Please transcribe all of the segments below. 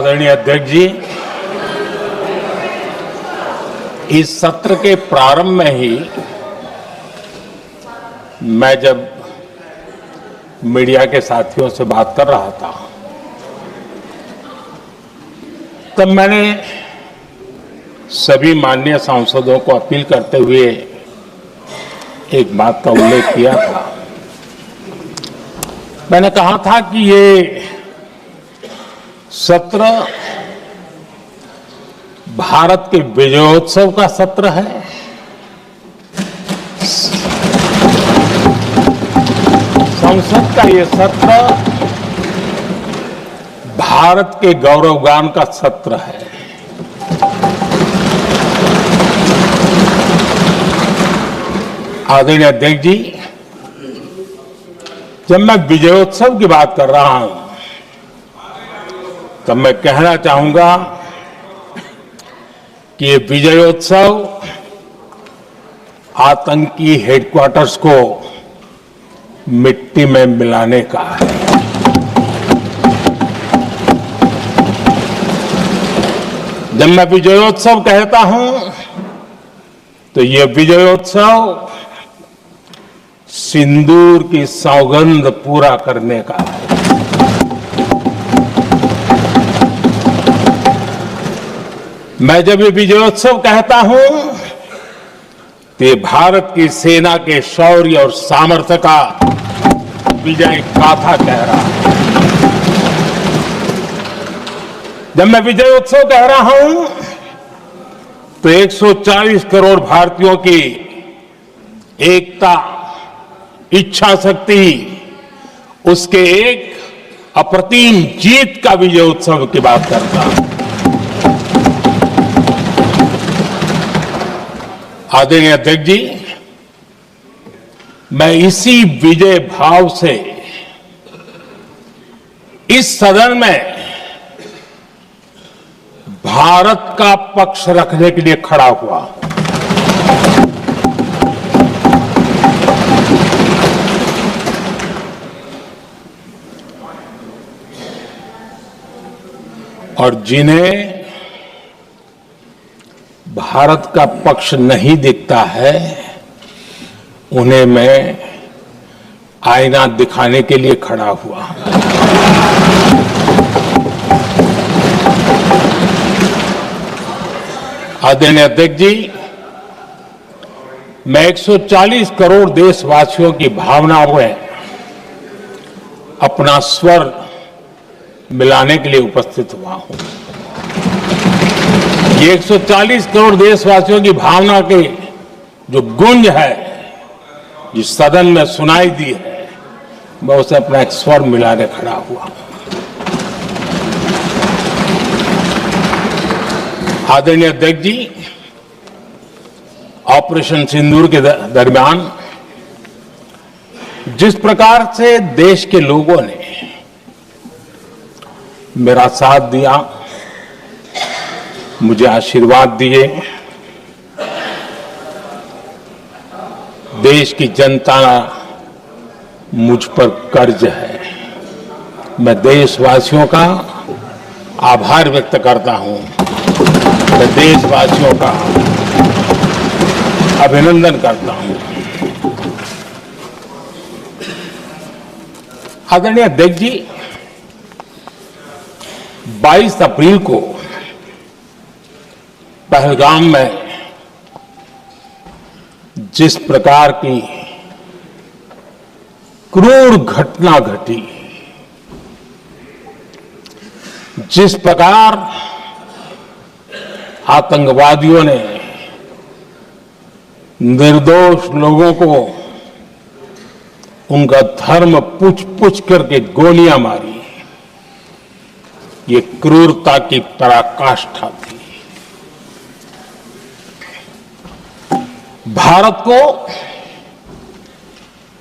आदरणीय अध्यक्ष जी, इस सत्र के प्रारंभ में ही मैं जब मीडिया के साथियों से बात कर रहा था तब मैंने सभी माननीय सांसदों को अपील करते हुए एक बात का उल्लेख किया था। मैंने कहा था कि ये सत्र भारत के विजयोत्सव का सत्र है। संसद का ये सत्र भारत के गौरवगान का सत्र है। आदरणीय अध्यक्ष जी, जब मैं विजयोत्सव की बात कर रहा हूं तब मैं कहना चाहूंगा कि ये विजयोत्सव आतंकी हेडक्वार्टर्स को मिट्टी में मिलाने का है। जब मैं विजयोत्सव कहता हूं तो ये विजयोत्सव सिंदूर की सौगंध पूरा करने का है। मैं जब ये विजयोत्सव कहता हूं तो ये भारत की सेना के शौर्य और सामर्थ्य का विजय गाथा कह रहा है। जब मैं विजयोत्सव कह रहा हूं तो 140 करोड़ भारतीयों की एकता, इच्छा शक्ति, उसके एक अप्रतिम जीत का विजयोत्सव की बात करता हूं। आदरणीय अध्यक्ष जी, मैं इसी विजय भाव से इस सदन में भारत का पक्ष रखने के लिए खड़ा हुआ। और जिन्हें भारत का पक्ष नहीं दिखता है उन्हें मैं आईना दिखाने के लिए खड़ा हुआ। आदरणीय अध्यक्ष जी, मैं 140 करोड़ देशवासियों की भावनाओं में अपना स्वर मिलाने के लिए उपस्थित हुआ हूं। ये 140 करोड़ देशवासियों की भावना के जो गूंज है, जिस सदन में सुनाई दी है, मैं उसे अपना एक स्वर मिलाने खड़ा हुआ। आदरणीय अध्यक्ष जी, ऑपरेशन सिंदूर के दरमियान जिस प्रकार से देश के लोगों ने मेरा साथ दिया, मुझे आशीर्वाद दिए, देश की जनता मुझ पर कर्ज है। मैं देशवासियों का आभार व्यक्त करता हूं। मैं देशवासियों का अभिनंदन करता हूं। आदरणीय अध्यक्ष जी, 22 अप्रैल को पहलगाम में जिस प्रकार की क्रूर घटना घटी, जिस प्रकार आतंकवादियों ने निर्दोष लोगों को उनका धर्म पूछ पूछ करके गोलियां मारी, ये क्रूरता की पराकाष्ठा थी। भारत को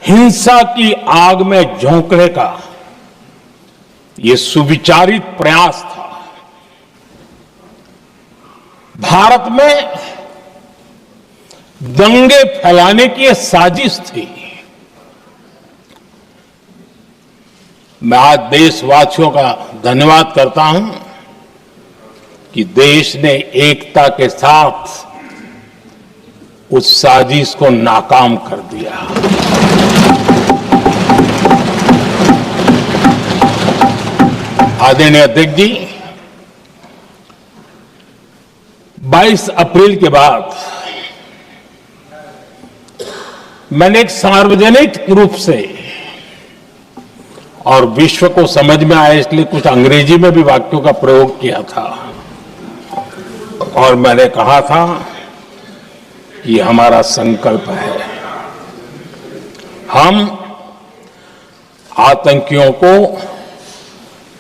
हिंसा की आग में झोंकने का ये सुविचारित प्रयास था। भारत में दंगे फैलाने की यह साजिश थी। मैं आज देशवासियों का धन्यवाद करता हूं कि देश ने एकता के साथ उस साजिश को नाकाम कर दिया। आदरणीय अध्यक्ष जी, 22 अप्रैल के बाद मैंने एक सार्वजनिक रूप से और विश्व को समझ में आए इसलिए कुछ अंग्रेजी में भी वाक्यों का प्रयोग किया था और मैंने कहा था कि हमारा संकल्प है, हम आतंकियों को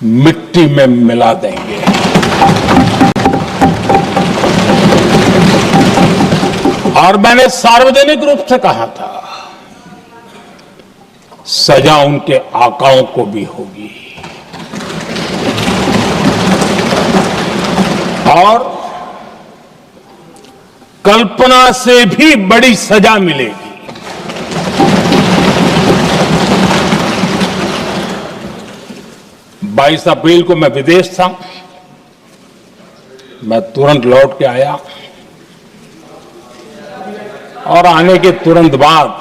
मिट्टी में मिला देंगे। और मैंने सार्वजनिक रूप से कहा था, सजा उनके आकाओं को भी होगी और कल्पना से भी बड़ी सजा मिलेगी। 22 अप्रैल को मैं विदेश था, मैं तुरंत लौट के आया और आने के तुरंत बाद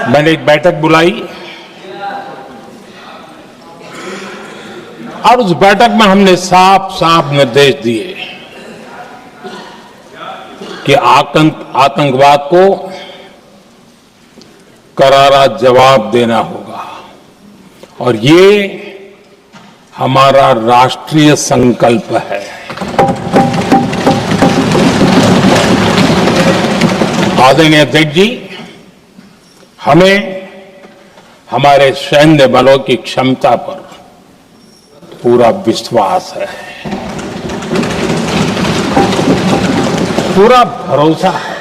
मैंने एक बैठक बुलाई और उस बैठक में हमने साफ साफ निर्देश दिए कि आतंकवाद को करारा जवाब देना होगा और ये हमारा राष्ट्रीय संकल्प है। आदरणीय अध्यक्ष जी, हमें हमारे सैन्य बलों की क्षमता पर पूरा विश्वास है, पूरा भरोसा है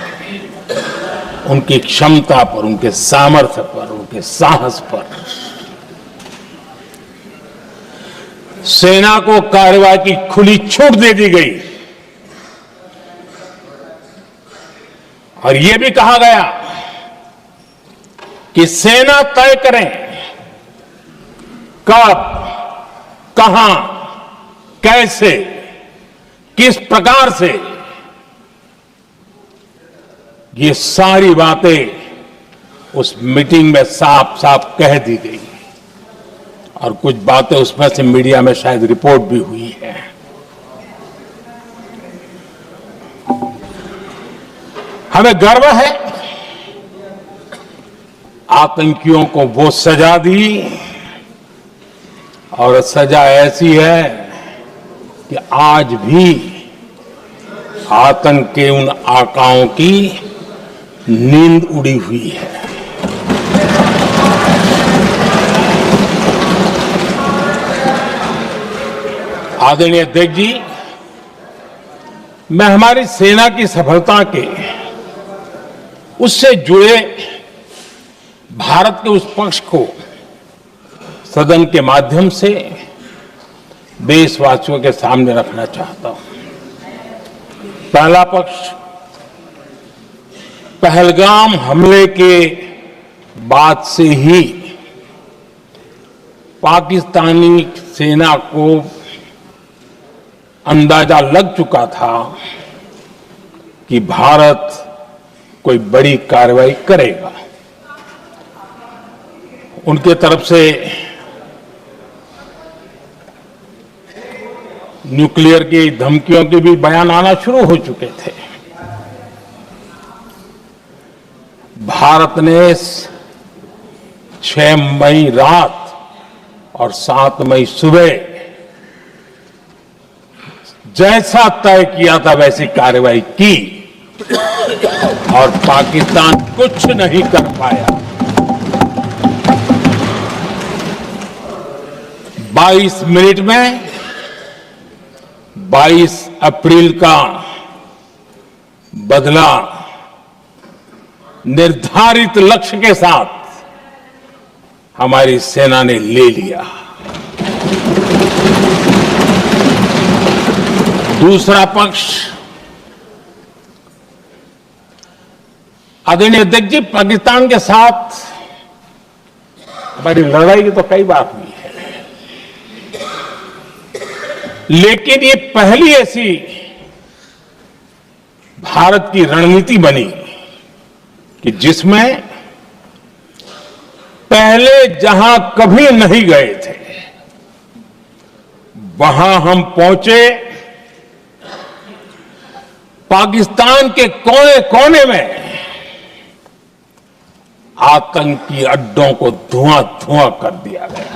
उनकी क्षमता पर, उनके सामर्थ्य पर, उनके साहस पर। सेना को कार्रवाई की खुली छूट दे दी गई और यह भी कहा गया कि सेना तय करें कब, कहां, कैसे, किस प्रकार से। ये सारी बातें उस मीटिंग में साफ साफ कह दी गई और कुछ बातें उसमें से मीडिया में शायद रिपोर्ट भी हुई है। हमें गर्व है, आतंकियों को वो सजा दी और सजा ऐसी है कि आज भी आतंक के उन आकाओं की नींद उड़ी हुई है। आदरणीय अध्यक्ष जी, मैं हमारी सेना की सफलता के उससे जुड़े भारत के उस पक्ष को सदन के माध्यम से देशवासियों के सामने रखना चाहता हूं। पहला पक्ष, पहलगाम हमले के बाद से ही पाकिस्तानी सेना को अंदाजा लग चुका था कि भारत कोई बड़ी कार्रवाई करेगा। उनके तरफ से न्यूक्लियर की धमकियों के भी बयान आना शुरू हो चुके थे। भारत ने 6 मई रात और 7 मई सुबह जैसा तय किया था वैसी कार्रवाई की और पाकिस्तान कुछ नहीं कर पाया। 22 मिनट में 22 अप्रैल का बदला निर्धारित लक्ष्य के साथ हमारी सेना ने ले लिया। दूसरा पक्ष, आदरणीय अध्यक्ष जी, पाकिस्तान के साथ बड़ी लड़ाई तो कई बार हुई है, लेकिन ये पहली ऐसी भारत की रणनीति बनी कि जिसमें पहले जहां कभी नहीं गए थे वहां हम पहुंचे। पाकिस्तान के कोने कोने में आतंकी अड्डों को धुआं धुआं कर दिया गया।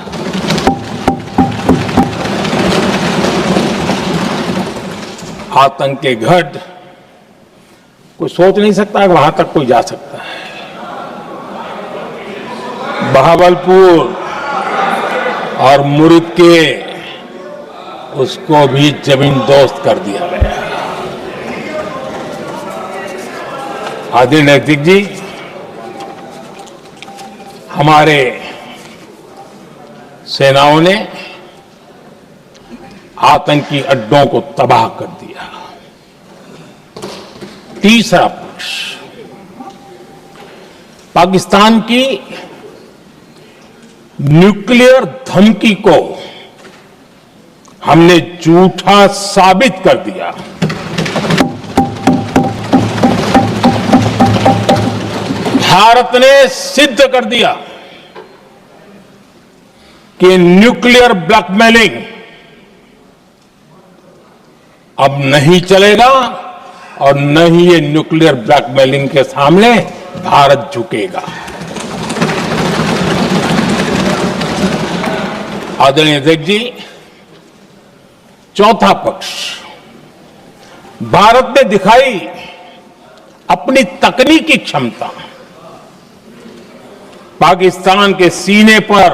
आतंक के गढ़ कोई सोच नहीं सकता कि वहां तक कोई जा सकता है। बहावलपुर और मुर्ग के उसको भी जमींदोस्त कर दिया गया। आदरणीय अध्यक्ष जी, हमारे सेनाओं ने आतंकी अड्डों को तबाह कर दिया। तीसरा पक्ष, पाकिस्तान की न्यूक्लियर धमकी को हमने झूठा साबित कर दिया। भारत ने सिद्ध कर दिया कि न्यूक्लियर ब्लैकमेलिंग अब नहीं चलेगा और न ही ये न्यूक्लियर ब्लैकमेलिंग के सामने भारत झुकेगा। आदरणीय अध्यक्ष जी, चौथा पक्ष, भारत ने दिखाई अपनी तकनीकी क्षमता। पाकिस्तान के सीने पर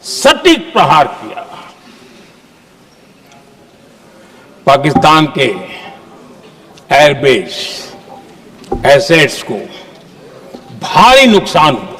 सटीक प्रहार किया। पाकिस्तान के एयरबेस एसेट्स को भारी नुकसान हुआ।